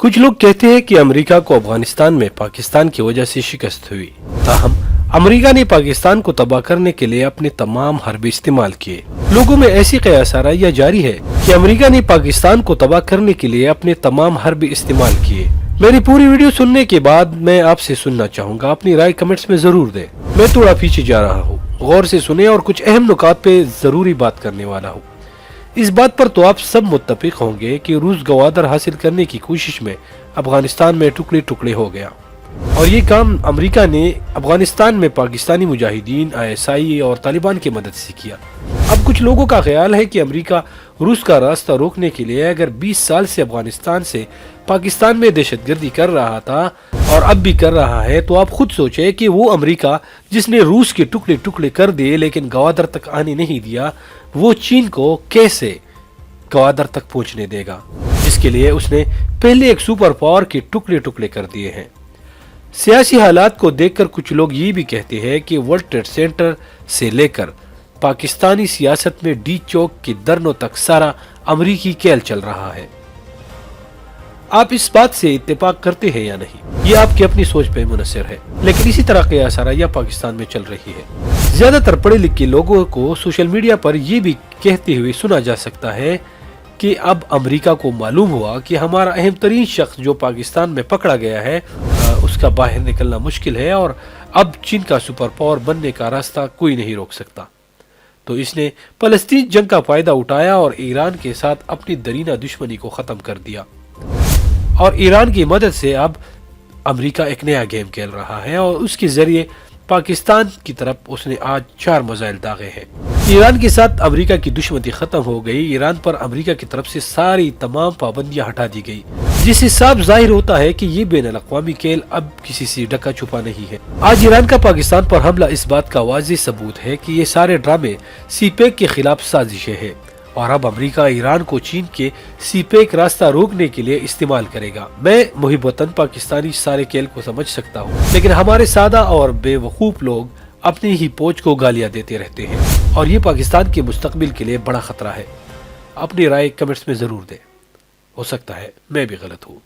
کچھ لوگ کہتے ہیں کہ امریکہ کو افغانستان میں پاکستان کی وجہ سے شکست ہوئی، تاہم امریکہ نے پاکستان کو تباہ کرنے کے لیے اپنے تمام حربے استعمال کیے۔ لوگوں میں ایسی قیاس آرائیاں جاری ہے کہ امریکہ نے پاکستان کو تباہ کرنے کے لیے اپنے تمام حربے استعمال کیے۔ میری پوری ویڈیو سننے کے بعد میں آپ سے سننا چاہوں گا، اپنی رائے کمنٹس میں ضرور دیں۔ میں تھوڑا پیچھے جا رہا ہوں، غور سے سنیں اور کچھ اہم نکات پہ ضروری بات کرنے والا ہوں۔ اس بات پر تو آپ سب متفق ہوں گے کہ روس گوادر حاصل کرنے کی کوشش میں افغانستان میں ٹکڑے ٹکڑے ہو گیا، اور یہ کام امریکہ نے افغانستان میں پاکستانی مجاہدین، ISI اور طالبان کی مدد سے کیا۔ اب کچھ لوگوں کا خیال ہے کہ امریکہ روس کا راستہ روکنے کے لیے اگر 20 سال سے افغانستان سے پاکستان میں دہشت گردی کر رہا تھا اور اب بھی کر رہا ہے، تو آپ خود سوچیں کہ وہ امریکہ جس نے روس کے ٹکڑے ٹکڑے کر دیے لیکن گوادر تک آنے نہیں دیا، وہ چین کو کیسے گوادر تک پہنچنے دے گا، جس کے لیے اس نے پہلے ایک سپر پاور کے ٹکڑے ٹکڑے کر دیے ہیں۔ سیاسی حالات کو دیکھ کر کچھ لوگ یہ بھی کہتے ہیں کہ ورلڈ ٹریڈ سینٹر سے لے کر پاکستانی سیاست میں ڈی چوک کے درنوں تک سارا امریکی کھیل چل رہا ہے۔ آپ اس بات سے اتفاق کرتے ہیں یا نہیں، یہ آپ کی اپنی سوچ پہ منحصر ہے، لیکن اسی طرح قیاس آرائیاں پاکستان میں چل رہی ہے۔ زیادہ تر پڑھے لکھے لوگوں کو سوشل میڈیا پر یہ بھی کہتے ہوئے سنا جا سکتا ہے کہ اب امریکہ کو معلوم ہوا کہ ہمارا اہم ترین شخص جو پاکستان میں پکڑا گیا ہے، اس کا باہر نکلنا مشکل ہے، اور اب چین کا سپر پاور بننے کا راستہ کوئی نہیں روک سکتا۔ تو اس نے فلسطین جنگ کا فائدہ اٹھایا اور ایران کے ساتھ اپنی درینہ دشمنی کو ختم کر دیا، اور ایران کی مدد سے اب امریکہ ایک نیا گیم کھیل رہا ہے، اور اس کے ذریعے پاکستان کی طرف اس نے آج 4 میزائل داغے ہیں۔ ایران کے ساتھ امریکہ کی دشمنی ختم ہو گئی، ایران پر امریکہ کی طرف سے ساری تمام پابندیاں ہٹا دی گئی، جس سے صاف ظاہر ہوتا ہے کہ یہ بین الاقوامی کھیل اب کسی سے ڈکا چھپا نہیں ہے۔ آج ایران کا پاکستان پر حملہ اس بات کا واضح ثبوت ہے کہ یہ سارے ڈرامے سی پیک کے خلاف سازشیں ہیں، اور اب امریکہ ایران کو چین کے سی پیک راستہ روکنے کے لیے استعمال کرے گا۔ میں محب وطن پاکستانی سارے کھیل کو سمجھ سکتا ہوں، لیکن ہمارے سادہ اور بے وقوف لوگ اپنی ہی پوچھ کو گالیاں دیتے رہتے ہیں، اور یہ پاکستان کے مستقبل کے لیے بڑا خطرہ ہے۔ اپنی رائے کمنٹس میں ضرور دیں، ہو سکتا ہے میں بھی غلط ہوں۔